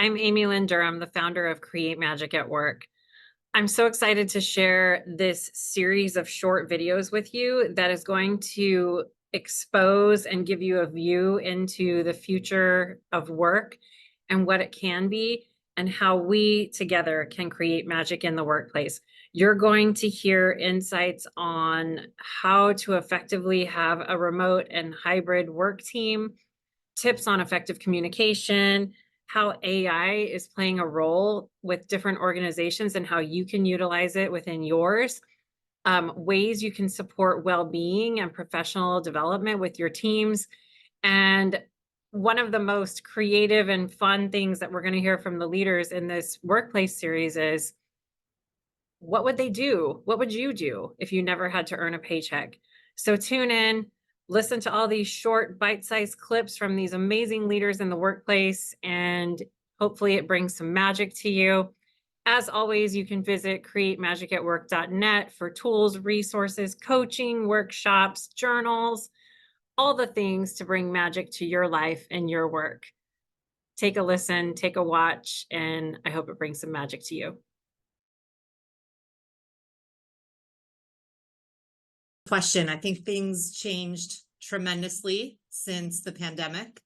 I'm Amy Lynn Durham, the founder of Create Magic at Work. I'm so excited to share this series of short videos with you that is going to expose and give you a view into the future of work and what it can be and how we together can create magic in the workplace. You're going to hear insights on how to effectively have a remote and hybrid work team, tips on effective communication, how AI is playing a role with different organizations and how you can utilize it within yours, ways you can support well-being and professional development with your teams. And one of the most creative and fun things that we're going to hear from the leaders in this workplace series is, what would they do? What would you do if you never had to earn a paycheck? So tune in, listen to all these short bite-sized clips from these amazing leaders in the workplace, and hopefully it brings some magic to you. As always, you can visit createmagicatwork.net for tools, resources, coaching, workshops, journals, all the things to bring magic to your life and your work. Take a listen, take a watch, and I hope it brings some magic to you. Question. I think things changed tremendously since the pandemic.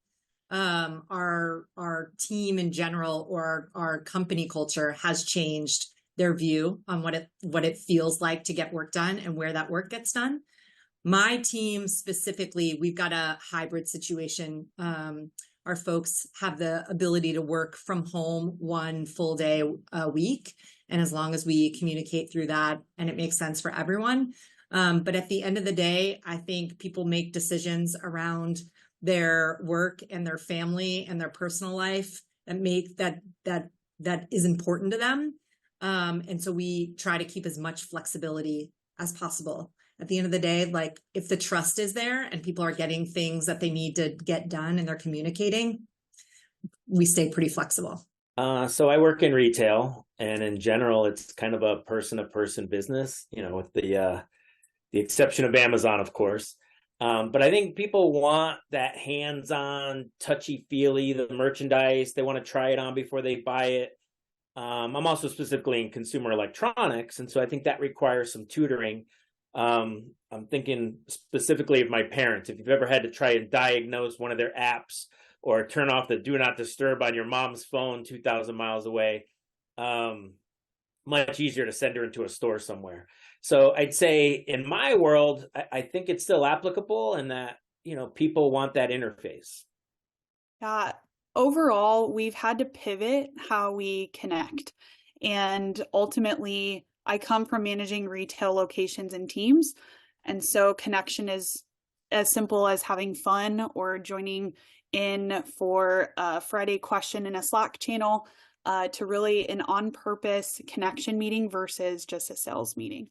Our team in general, or our company culture, has changed their view on what it feels like to get work done and where that work gets done. My team specifically, we've got a hybrid situation. Our folks have the ability to work from home 1 full day a week, and as long as we communicate through that and it makes sense for everyone. But at the end of the day, I think people make decisions around their work and their family and their personal life that is important to them. And so we try to keep as much flexibility as possible. At the end of the day, like, if the trust is there and people are getting things that they need to get done and they're communicating, we stay pretty flexible. So I work in retail, and in general, it's kind of a person-to-person business, with the exception of Amazon, of course. But I think people want that hands-on, touchy-feely, the merchandise. They want to try it on before they buy it. I'm also specifically in consumer electronics, and so I think that requires some tutoring. I'm thinking specifically of my parents. If you've ever had to try and diagnose one of their apps or turn off the do not disturb on your mom's phone 2,000 miles away, much easier to send her into a store somewhere. So I'd say in my world, I think it's still applicable, and that, people want that interface. Yeah. Overall, we've had to pivot how we connect. And ultimately, I come from managing retail locations and teams. And so connection is as simple as having fun or joining in for a Friday question in a Slack channel, to really an on-purpose connection meeting versus just a sales meeting.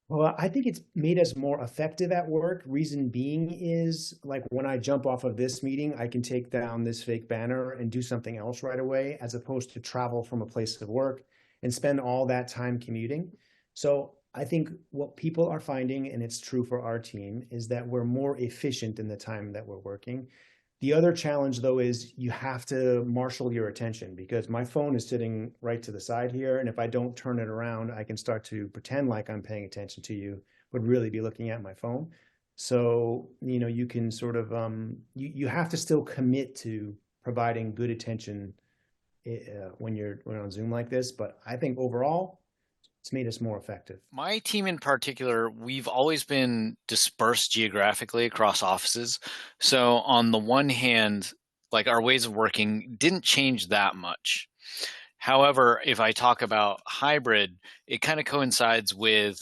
Well, I think it's made us more effective at work. Reason being is, like, when I jump off of this meeting, I can take down this fake banner and do something else right away, as opposed to travel from a place of work and spend all that time commuting. So I think what people are finding, and it's true for our team, is that we're more efficient in the time that we're working. The other challenge, though, is you have to marshal your attention, because my phone is sitting right to the side here. And if I don't turn it around, I can start to pretend like I'm paying attention to you, but really be looking at my phone. So, you can sort of, you have to still commit to providing good attention when you're on Zoom like this. But I think overall, it's made us more effective. My team in particular, we've always been dispersed geographically across offices. So on the one hand, like, our ways of working didn't change that much. However, if I talk about hybrid, it kind of coincides with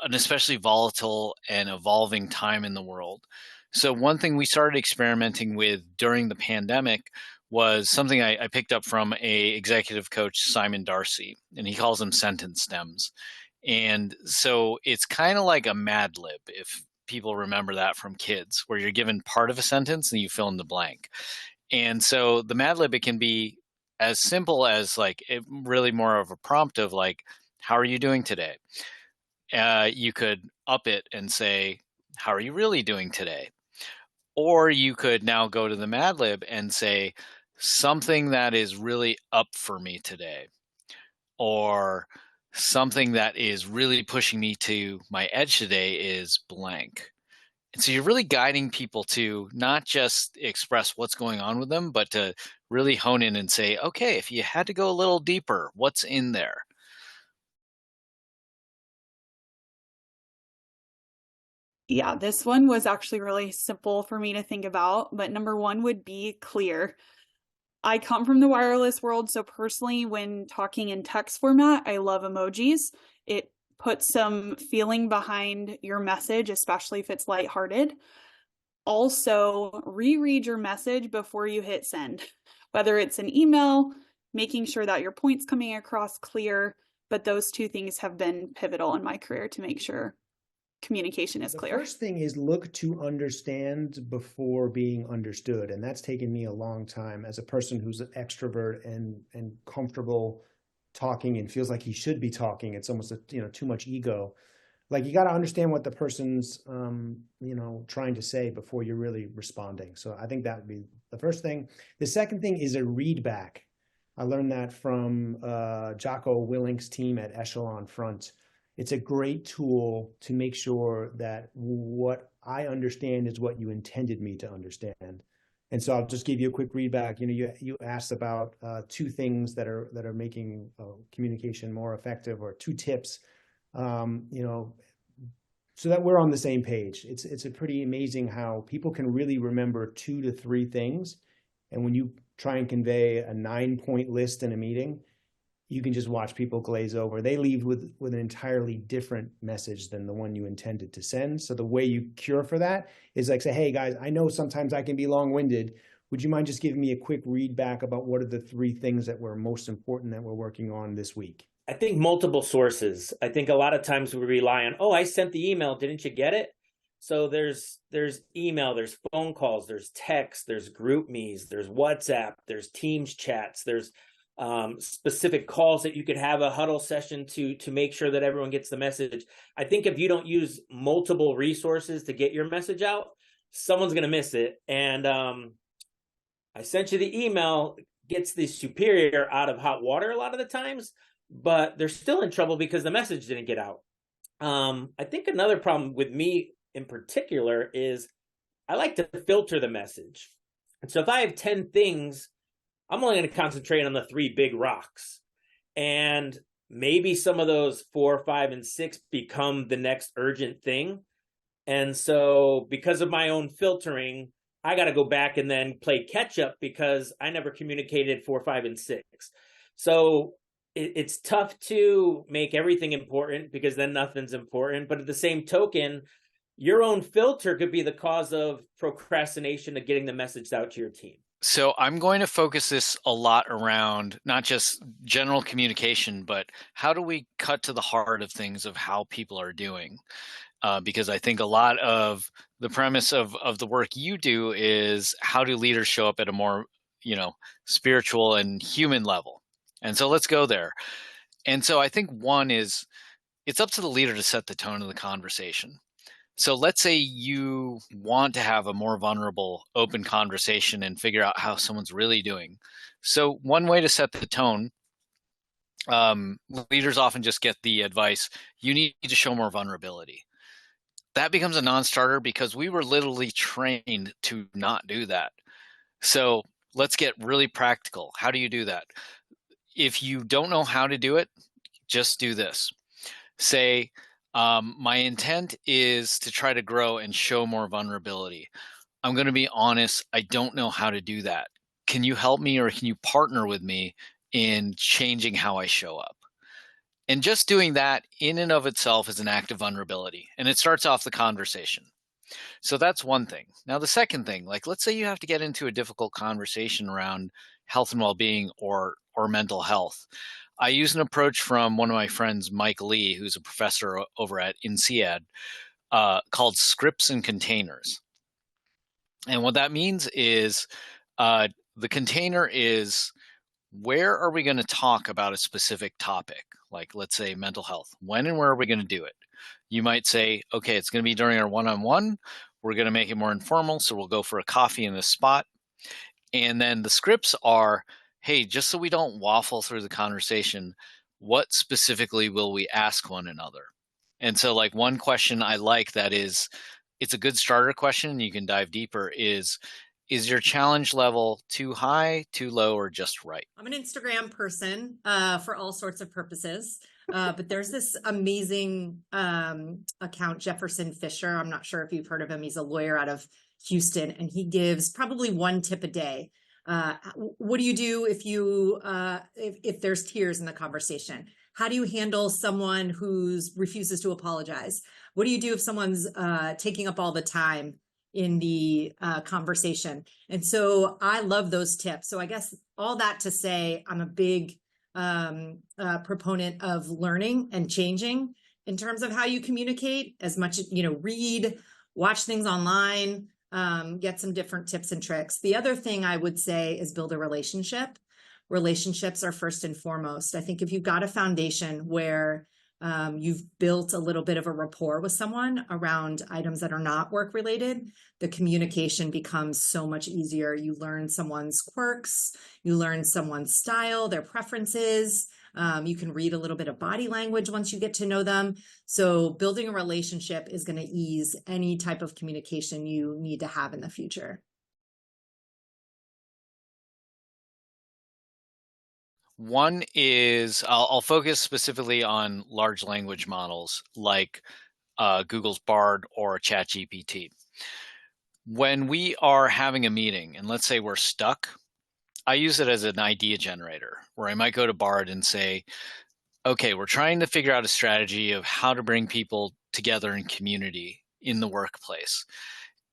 an especially volatile and evolving time in the world. So one thing we started experimenting with during the pandemic was something I picked up from a executive coach, Simon Darcy, and he calls them sentence stems. And so it's kind of like a Mad Lib, if people remember that from kids, where you're given part of a sentence and you fill in the blank. And so the Mad Lib, it can be as simple as really more of a prompt of like, how are you doing today? You could up it and say, how are you really doing today? Or you could now go to the Mad Lib and say, something that is really up for me today, or something that is really pushing me to my edge today is blank. And so you're really guiding people to not just express what's going on with them, but to really hone in and say, okay, if you had to go a little deeper, what's in there? Yeah, this one was actually really simple for me to think about, but number one would be clear. I come from the wireless world, so personally, when talking in text format, I love emojis. It puts some feeling behind your message, especially if it's lighthearted. Also, reread your message before you hit send, whether it's an email, making sure that your point's coming across clear, but those two things have been pivotal in my career to make sure communication is clear. The first thing is look to understand before being understood. And that's taken me a long time as a person who's an extrovert and comfortable talking and feels like he should be talking. It's almost too much ego. Like, you got to understand what the person's trying to say before you're really responding. So I think that would be the first thing. The second thing is a read back. I learned that from Jocko Willink's team at Echelon Front. It's a great tool to make sure that what I understand is what you intended me to understand. And so I'll just give you a quick read back. You asked about two things that are making communication more effective, or two tips. So that we're on the same page. It's a pretty amazing how people can really remember 2 to 3 things. And when you try and convey a 9-point list in a meeting, you can just watch people glaze over. They leave with an entirely different message than the one you intended to send. So the way you cure for that is like, say, hey guys, I know sometimes I can be long-winded. Would you mind just giving me a quick read back about what are the 3 things that were most important that we're working on this week? I think multiple sources. I think a lot of times we rely on, oh, I sent the email, didn't you get it? So there's email, there's phone calls, there's text, there's group me's, there's WhatsApp, there's Teams chats, there's specific calls that you could have a huddle session to make sure that everyone gets the message. I think if you don't use multiple resources to get your message out, someone's going to miss it. And I sent you the email gets the superior out of hot water a lot of the times, but they're still in trouble because the message didn't get out. I think another problem with me in particular is I like to filter the message. And so if I have 10 things, I'm only going to concentrate on the 3 big rocks. And maybe some of those 4, 5, and 6 become the next urgent thing. And so because of my own filtering, I got to go back and then play catch up because I never communicated 4, 5, and 6. So it's tough to make everything important because then nothing's important. But at the same token, your own filter could be the cause of procrastination of getting the message out to your team. So I'm going to focus this a lot around not just general communication, but how do we cut to the heart of things of how people are doing? Because I think a lot of the premise of the work you do is how do leaders show up at a more, spiritual and human level? And so let's go there. And so I think one is it's up to the leader to set the tone of the conversation. So let's say you want to have a more vulnerable, open conversation and figure out how someone's really doing. So one way to set the tone, leaders often just get the advice, you need to show more vulnerability. That becomes a non-starter because we were literally trained to not do that. So let's get really practical. How do you do that? If you don't know how to do it, just do this. Say, my intent is to try to grow and show more vulnerability. I'm going to be honest, I don't know how to do that. Can you help me or can you partner with me in changing how I show up? And just doing that in and of itself is an act of vulnerability, and it starts off the conversation. So that's one thing. Now, the second thing, like let's say you have to get into a difficult conversation around health and well-being or mental health. I use an approach from one of my friends, Mike Lee, who's a professor over at INSEAD, called scripts and containers. And what that means is the container is where are we going to talk about a specific topic? Like let's say mental health. When and where are we going to do it? You might say, okay, it's going to be during our one-on-one. We're going to make it more informal. So we'll go for a coffee in this spot. And then the scripts are, hey, just so we don't waffle through the conversation, what specifically will we ask one another? And so like one question I like that is, it's a good starter question, and you can dive deeper, is your challenge level too high, too low, or just right? I'm an Instagram person for all sorts of purposes. But there's this amazing account, Jefferson Fisher. I'm not sure if you've heard of him. He's a lawyer out of Houston, and he gives probably one tip a day. What do you do if you if there's tears in the conversation? How do you handle someone who refuses to apologize? What do you do if someone's taking up all the time in the conversation? And so I love those tips. So I guess all that to say, I'm a big proponent of learning and changing in terms of how you communicate. As much, read, watch things online, get some different tips and tricks. The other thing I would say is build a relationship. Relationships are first and foremost. I think if you've got a foundation where you've built a little bit of a rapport with someone around items that are not work related, the communication becomes so much easier. You learn someone's quirks, you learn someone's style, their preferences. You can read a little bit of body language once you get to know them. So building a relationship is going to ease any type of communication you need to have in the future. One is, I'll focus specifically on large language models like Google's Bard or ChatGPT. When we are having a meeting, and let's say we're stuck, I use it as an idea generator, where I might go to Bard and say, okay, we're trying to figure out a strategy of how to bring people together in community in the workplace.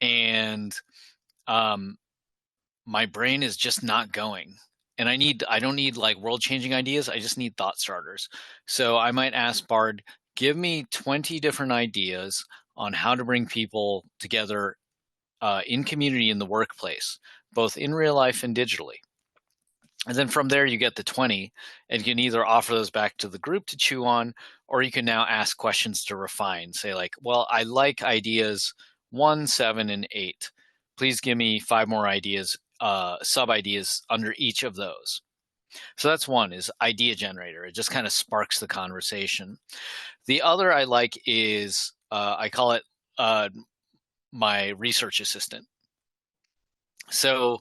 And my brain is just not going. And I don't need like world-changing ideas. I just need thought starters. So I might ask Bard, give me 20 different ideas on how to bring people together in community in the workplace, both in real life and digitally. And then from there, you get the 20, and you can either offer those back to the group to chew on, or you can now ask questions to refine. Say like, well, I like ideas 1, 7, and 8. Please give me 5 more ideas, sub-ideas under each of those. So that's one, is idea generator. It just kind of sparks the conversation. The other I like is, I call it my research assistant. So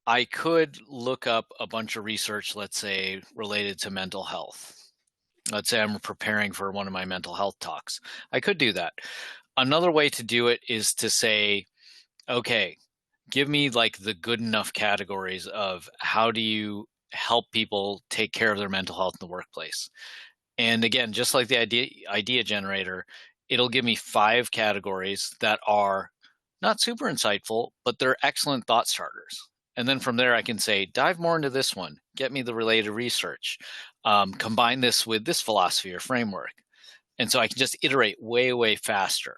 I could look up a bunch of research, let's say, related to mental health. Let's say I'm preparing for one of my mental health talks. I could do that. Another way to do it is to say, okay, give me like the good enough categories of how do you help people take care of their mental health in the workplace. And again, just like the idea generator, it'll give me 5 categories that are not super insightful, but they're excellent thought starters. And then from there, I can say, dive more into this one, get me the related research, combine this with this philosophy or framework. And so I can just iterate way, way faster.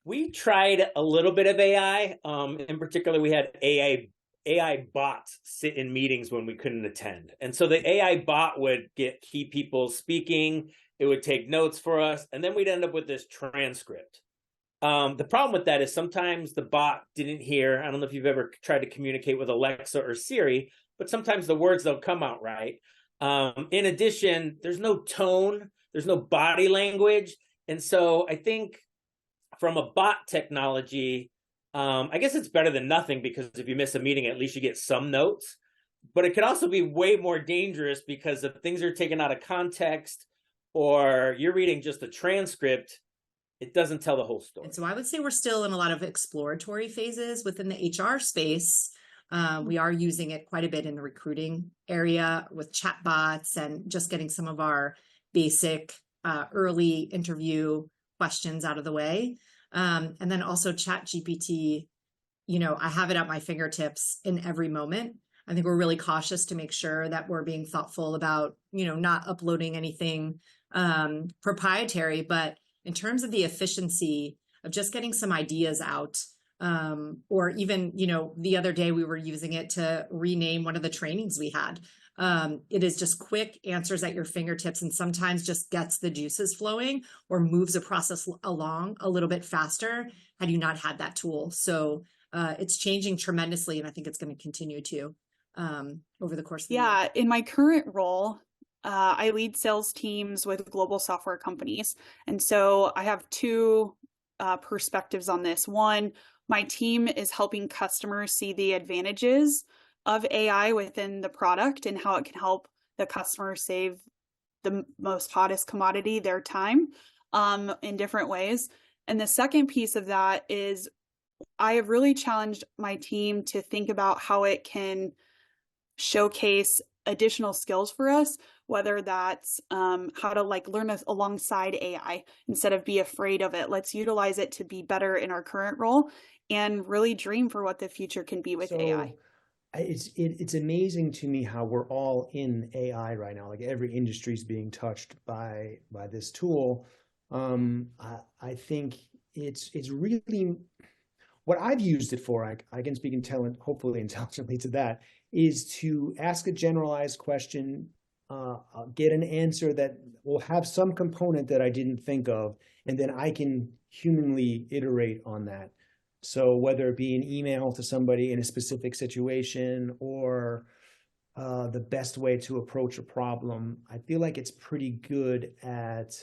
We tried a little bit of AI. In particular, we had AI bots sit in meetings when we couldn't attend. And so the AI bot would get key people speaking. It would take notes for us. And then we'd end up with this transcript. The problem with that is sometimes the bot didn't hear. I don't know if you've ever tried to communicate with Alexa or Siri, but sometimes the words don't come out right. In addition, there's no tone, there's no body language. And so I think from a bot technology, I guess it's better than nothing, because if you miss a meeting, at least you get some notes. But it could also be way more dangerous, because if things are taken out of context or you're reading just a transcript, it doesn't tell the whole story. And so I would say we're still in a lot of exploratory phases within the HR space. We are using it quite a bit in the recruiting area with chatbots and just getting some of our basic early interview questions out of the way. And then also ChatGPT, I have it at my fingertips in every moment. I think we're really cautious to make sure that we're being thoughtful about, not uploading anything proprietary, but in terms of the efficiency of just getting some ideas out, or even, the other day we were using it to rename one of the trainings we had. It is just quick answers at your fingertips, and sometimes just gets the juices flowing or moves a process along a little bit faster had you not had that tool. So it's changing tremendously, and I think it's going to continue to over the course of the year. Yeah, in my current role, I lead sales teams with global software companies. And so I have two perspectives on this. One, my team is helping customers see the advantages of AI within the product and how it can help the customer save the most hottest commodity, their time, in different ways. And the second piece of that is I have really challenged my team to think about how it can showcase additional skills for us, whether that's how to like learn alongside AI instead of be afraid of it. Let's utilize it to be better in our current role and really dream for what the future can be with AI. It's amazing to me how we're all in AI right now. Like every industry is being touched by this tool. I think it's really what I've used it for. I can speak hopefully intelligently to that, is to ask a generalized question, get an answer that will have some component that I didn't think of, and then I can humanly iterate on that. So whether it be an email to somebody in a specific situation or the best way to approach a problem, I feel like it's pretty good at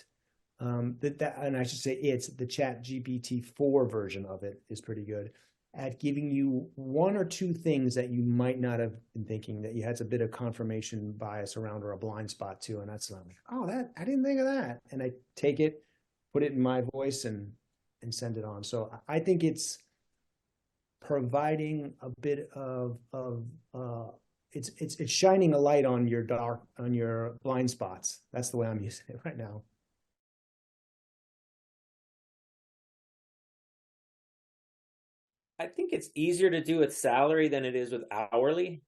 and I should say it's the ChatGPT-4 version of it is pretty good at giving you one or two things that you might not have been thinking, that you had a bit of confirmation bias around or a blind spot to. And that's like, oh, that I didn't think of that. And I take it, put it in my voice and send it on. So I think it's providing a bit of it's shining a light on your blind spots. That's the way I'm using it right now. I think it's easier to do with salary than it is with hourly.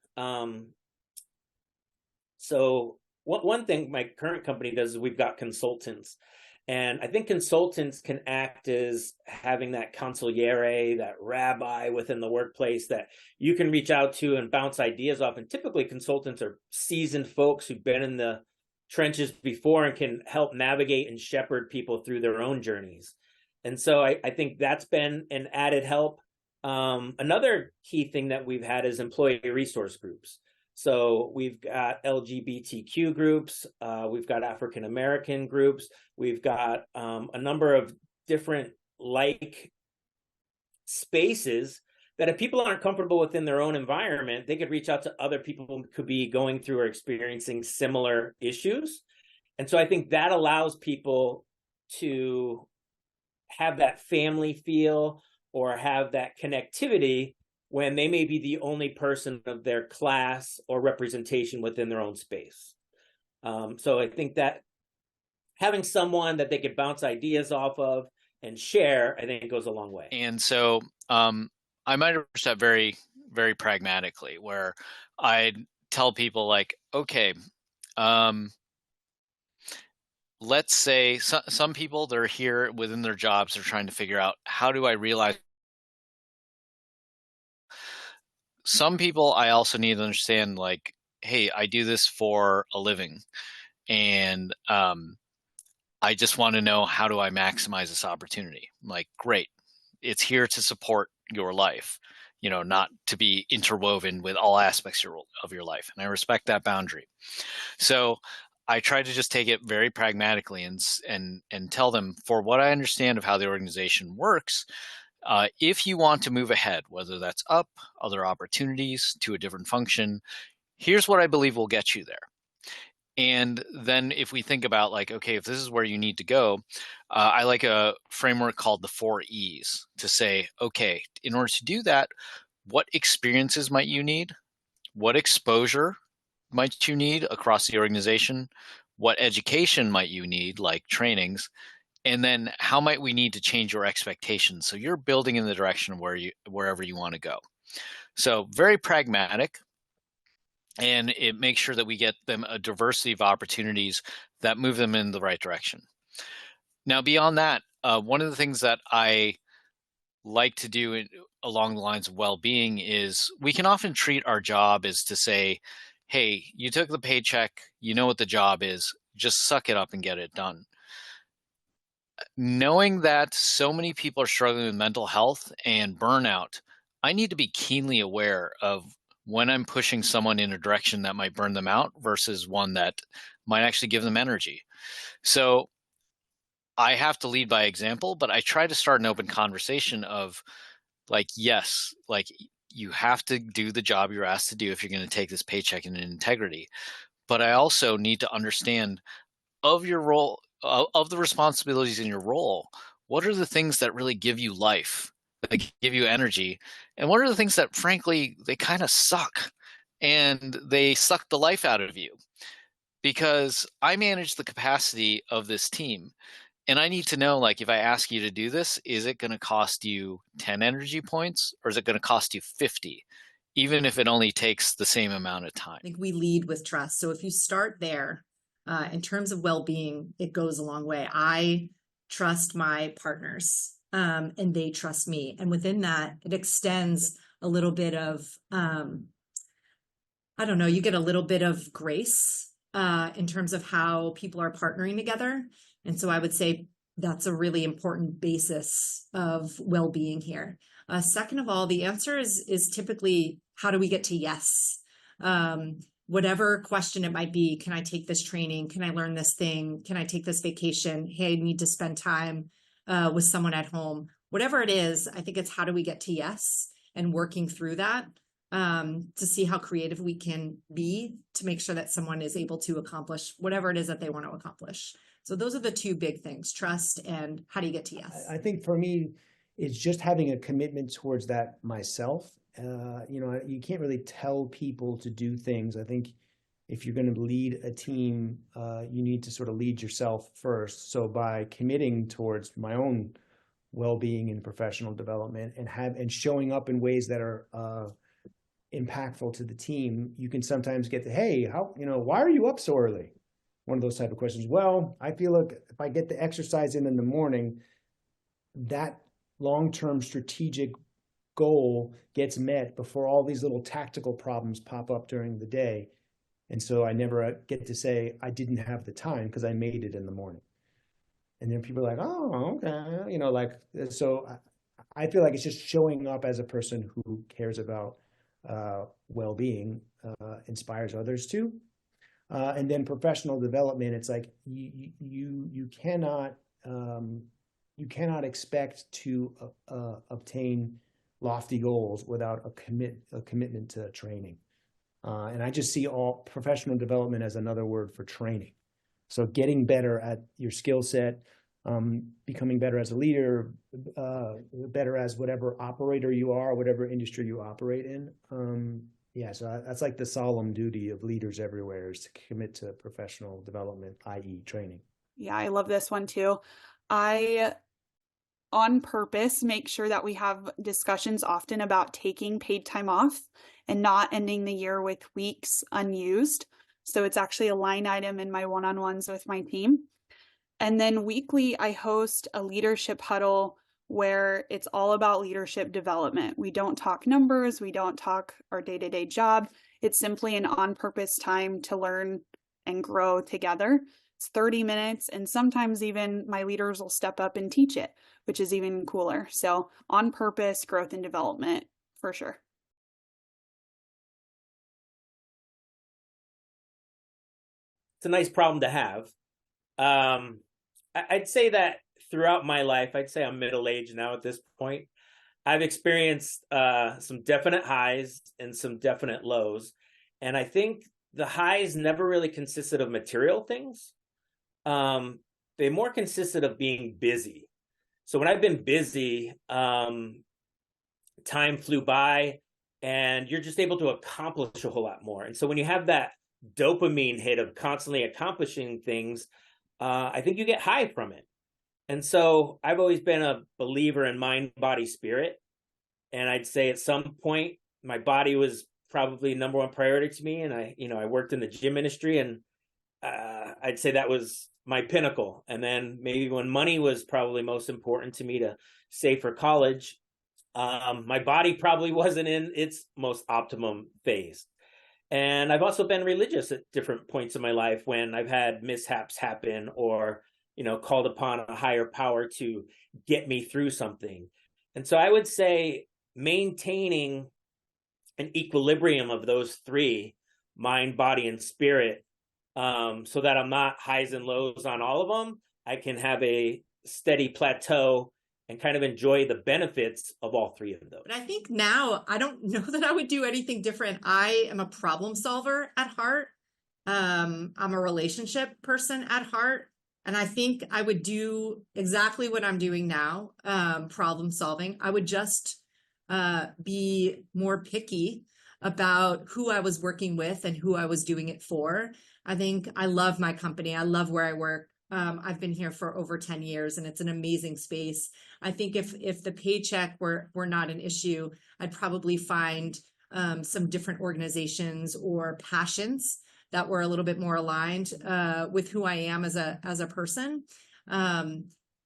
So one thing my current company does is we've got consultants. And I think consultants can act as having that consigliere, that rabbi within the workplace that you can reach out to and bounce ideas off. And typically consultants are seasoned folks who've been in the trenches before and can help navigate and shepherd people through their own journeys. And so I think that's been an added help. Another key thing that we've had is employee resource groups. So we've got LGBTQ groups, we've got African American groups, we've got a number of different spaces that if people aren't comfortable within their own environment, they could reach out to other people who could be going through or experiencing similar issues. And so I think that allows people to have that family feel or have that connectivity when they may be the only person of their class or representation within their own space. So I think that having someone that they could bounce ideas off of and share, I think goes a long way. And so I might approach that very, very pragmatically, where I'd tell people like, okay, let's say some people, they're here within their jobs, they're trying to figure out, how do I realize? Some people, I also need to understand, like, hey, I do this for a living, and I just want to know, how do I maximize this opportunity? Like, great, it's here to support your life, not to be interwoven with all aspects of your life. And I respect that boundary. So I try to just take it very pragmatically and tell them, for what I understand of how the organization works, if you want to move ahead, whether that's up, other opportunities, to a different function, here's what I believe will get you there. And then if we think about, like, okay, if this is where you need to go, I like a framework called the 4 E's to say, okay, in order to do that, what experiences might you need? What exposure might you need across the organization? What education might you need, like trainings? And then how might we need to change your expectations so you're building in the direction of wherever you want to go? So very pragmatic, and it makes sure that we get them a diversity of opportunities that move them in the right direction. Now, beyond that, one of the things that I like to do along the lines of well-being is we can often treat our job as to say, hey, you took the paycheck, you know what the job is, just suck it up and get it done. Knowing that so many people are struggling with mental health and burnout, I need to be keenly aware of when I'm pushing someone in a direction that might burn them out versus one that might actually give them energy. So I have to lead by example, but I try to start an open conversation of like, yes, like you have to do the job you're asked to do if you're going to take this paycheck in integrity. But I also need to understand of your role, of the responsibilities in your role, what are the things that really give you life, that give you energy? And what are the things that, frankly, they kind of suck and they suck the life out of you? Because I manage the capacity of this team. And I need to know, like, if I ask you to do this, is it going to cost you 10 energy points or is it going to cost you 50, even if it only takes the same amount of time? I think we lead with trust. So if you start there, in terms of well-being, it goes a long way. I trust my partners, and they trust me. And within that, it extends a little bit of, I don't know, you get a little bit of grace in terms of how people are partnering together. And so I would say that's a really important basis of well-being here. Second of all, the answer is typically, how do we get to yes? Whatever question it might be, can I take this training? Can I learn this thing? Can I take this vacation? Hey, I need to spend time with someone at home. Whatever it is, I think it's how do we get to yes, and working through that to see how creative we can be to make sure that someone is able to accomplish whatever it is that they want to accomplish. So those are the two big things: trust and how do you get to yes. I think for me, it's just having a commitment towards that myself. You can't really tell people to do things. I think if you're going to lead a team, you need to sort of lead yourself first. So by committing towards my own well-being and professional development and showing up in ways that are impactful to the team, you can sometimes get the, hey, why are you up so early? One of those type of questions. Well, I feel like if I get the exercise in the morning, that long-term strategic goal gets met before all these little tactical problems pop up during the day. And so I never get to say I didn't have the time because I made it in the morning. And then people are like, oh, okay. So I feel like it's just showing up as a person who cares about well-being, inspires others too. And then professional development, it's like you cannot expect to obtain lofty goals without a commitment to training. And I just see all professional development as another word for training. So getting better at your skill set, becoming better as a leader, better as whatever operator you are, whatever industry you operate in. So that's like the solemn duty of leaders everywhere, is to commit to professional development, i.e. training. Yeah, I love this one too. I, on purpose, make sure that we have discussions often about taking paid time off and not ending the year with weeks unused. So it's actually a line item in my one-on-ones with my team. And then weekly, I host a leadership huddle where it's all about leadership development. We don't talk numbers. We don't talk our day-to-day job. It's simply an on-purpose time to learn and grow together. It's 30 minutes, and sometimes even my leaders will step up and teach it, which is even cooler. So on purpose, growth and development for sure. It's a nice problem to have. I'd say that throughout my life, I'd say I'm middle-aged now at this point, I've experienced some definite highs and some definite lows. And I think the highs never really consisted of material things. They more consisted of being busy. So when I've been busy, time flew by and you're just able to accomplish a whole lot more. And so when you have that dopamine hit of constantly accomplishing things, I think you get high from it. And so I've always been a believer in mind, body, spirit. And I'd say at some point, my body was probably number one priority to me. And I worked in the gym industry, and I'd say that was my pinnacle. And then maybe when money was probably most important to me to save for college, my body probably wasn't in its most optimum phase. And I've also been religious at different points in my life when I've had mishaps happen or, called upon a higher power to get me through something. And so I would say maintaining an equilibrium of those three, mind, body, and spirit, so that I'm not highs and lows on all of them. I can have a steady plateau and kind of enjoy the benefits of all three of those. But I think now I don't know that I would do anything different. I am a problem solver at heart. I'm a relationship person at heart. And I think I would do exactly what I'm doing now, problem solving. I would just be more picky about who I was working with and who I was doing it for. I think I love my company. I love where I work. I've been here for over 10 years and it's an amazing space. I think if the paycheck were not an issue, I'd probably find some different organizations or passions that were a little bit more aligned with who I am as a person. And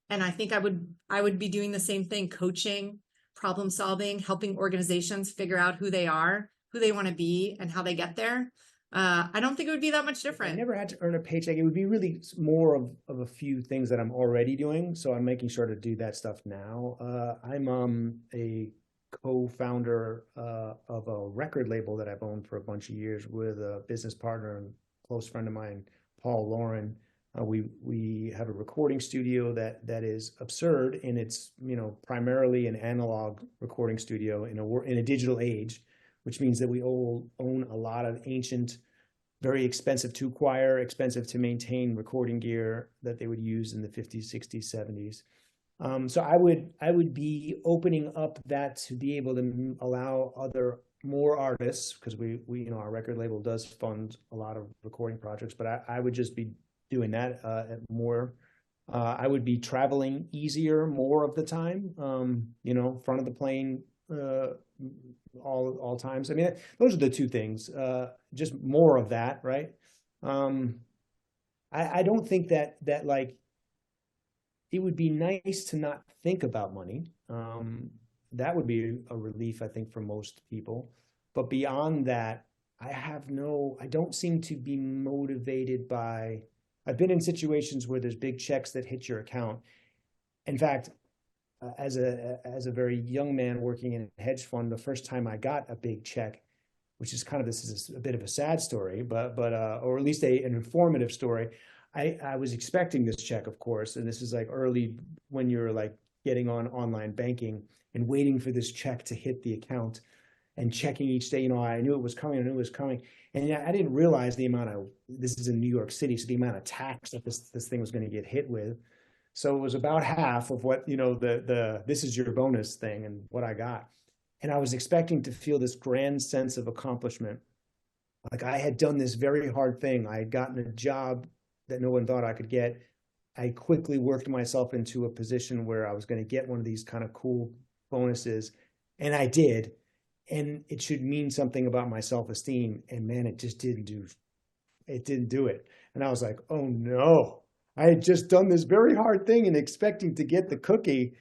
I think I would be doing the same thing, coaching, problem solving, helping organizations figure out who they are, who they want to be, and how they get there. I don't think it would be that much different. If I never had to earn a paycheck, it would be really more of a few things that I'm already doing. So I'm making sure to do that stuff now. I'm a co-founder of a record label that I've owned for a bunch of years with a business partner and close friend of mine, Paul Lauren. We have a recording studio that is absurd, and it's primarily an analog recording studio in a digital age, which means that we all own a lot of ancient, very expensive to acquire, expensive to maintain recording gear that they would use in the 50s, 60s, 70s. So I would be opening up that to be able to allow more artists, because we our record label does fund a lot of recording projects, but I would just be doing that more. I would be traveling easier more of the time, front of the plane all times. I mean, those are the two things, just more of that, right? I don't think that like, it would be nice to not think about money. That would be a relief, I think, for most people. But beyond that, I don't seem to be motivated by, I've been in situations where there's big checks that hit your account. In fact, as a very young man working in a hedge fund, the first time I got a big check, which is this is a bit of a sad story, but or at least an informative story. I was expecting this check, of course, and this is like early when you're like getting on online banking and waiting for this check to hit the account and checking each day. I knew it was coming. And I didn't realize this is in New York City, so the amount of tax that this thing was going to get hit with. So it was about half of what, the this is your bonus thing and what I got. And I was expecting to feel this grand sense of accomplishment. Like I had done this very hard thing. I had gotten a job that no one thought I could get. I quickly worked myself into a position where I was going to get one of these kind of cool bonuses. And I did. And it should mean something about my self-esteem. And man, it just didn't do it. And I was like, oh no, I had just done this very hard thing and expecting to get the cookie.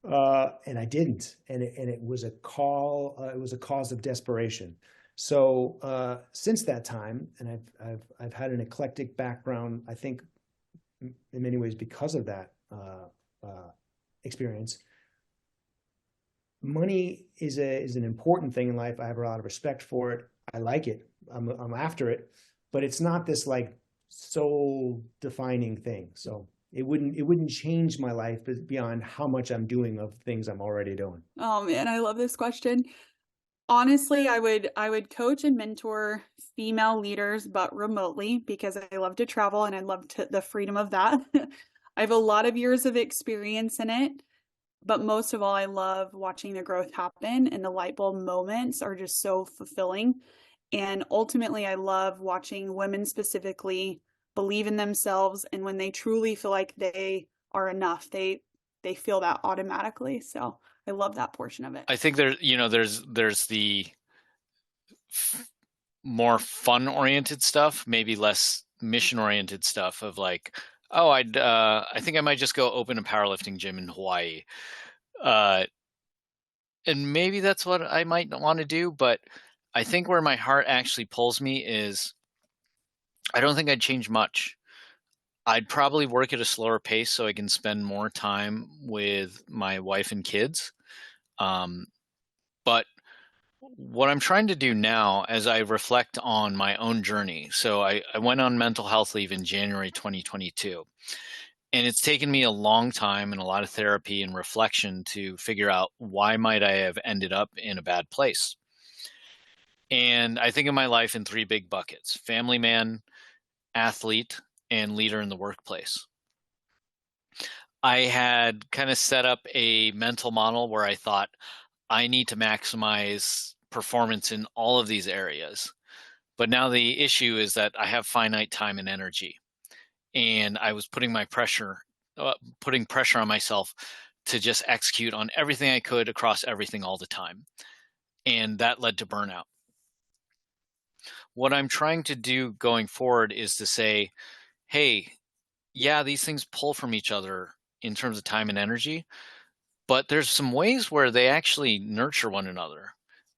And I didn't. And it was a cause of desperation. So since that time, and I've had an eclectic background, I think in many ways because of that experience. Money is an important thing in life. I have a lot of respect for it. I like it. I'm after it, but it's not this like soul defining thing. So it wouldn't change my life beyond how much I'm doing of things I'm already doing. Oh man, I love this question. Honestly, I would coach and mentor female leaders, but remotely, because I love to travel and I love the freedom of that. I have a lot of years of experience in it, but most of all, I love watching the growth happen, and the light bulb moments are just so fulfilling. And ultimately, I love watching women specifically believe in themselves, and when they truly feel like they are enough, they feel that automatically. So I love that portion of it. I think there's the more fun oriented stuff, maybe less mission oriented stuff of like, oh, I think I might just go open a powerlifting gym in Hawaii. And maybe that's what I might want to do, but I think where my heart actually pulls me is I don't think I'd change much. I'd probably work at a slower pace so I can spend more time with my wife and kids. But what I'm trying to do now as I reflect on my own journey, so I went on mental health leave in January 2022. And it's taken me a long time and a lot of therapy and reflection to figure out why might I have ended up in a bad place. And I think of my life in three big buckets: family man, athlete, and leader in the workplace. I had kind of set up a mental model where I thought I need to maximize performance in all of these areas. But now the issue is that I have finite time and energy. And I was putting pressure on myself to just execute on everything I could across everything all the time. And that led to burnout. What I'm trying to do going forward is to say, hey, yeah, these things pull from each other in terms of time and energy, but there's some ways where they actually nurture one another.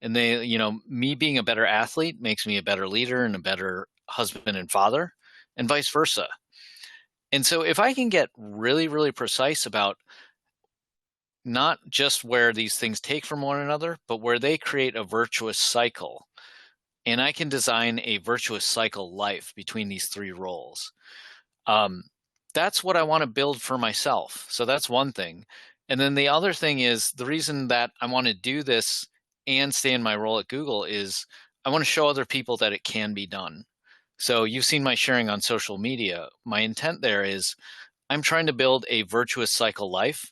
And they, me being a better athlete makes me a better leader and a better husband and father, and vice versa. And so if I can get really, really precise about not just where these things take from one another, but where they create a virtuous cycle, and I can design a virtuous cycle life between these three roles, that's what I want to build for myself. So that's one thing. And then the other thing is, the reason that I want to do this and stay in my role at Google is I want to show other people that it can be done. So you've seen my sharing on social media. My intent there is I'm trying to build a virtuous cycle life,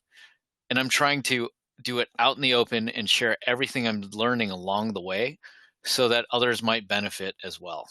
and I'm trying to do it out in the open and share everything I'm learning along the way so that others might benefit as well.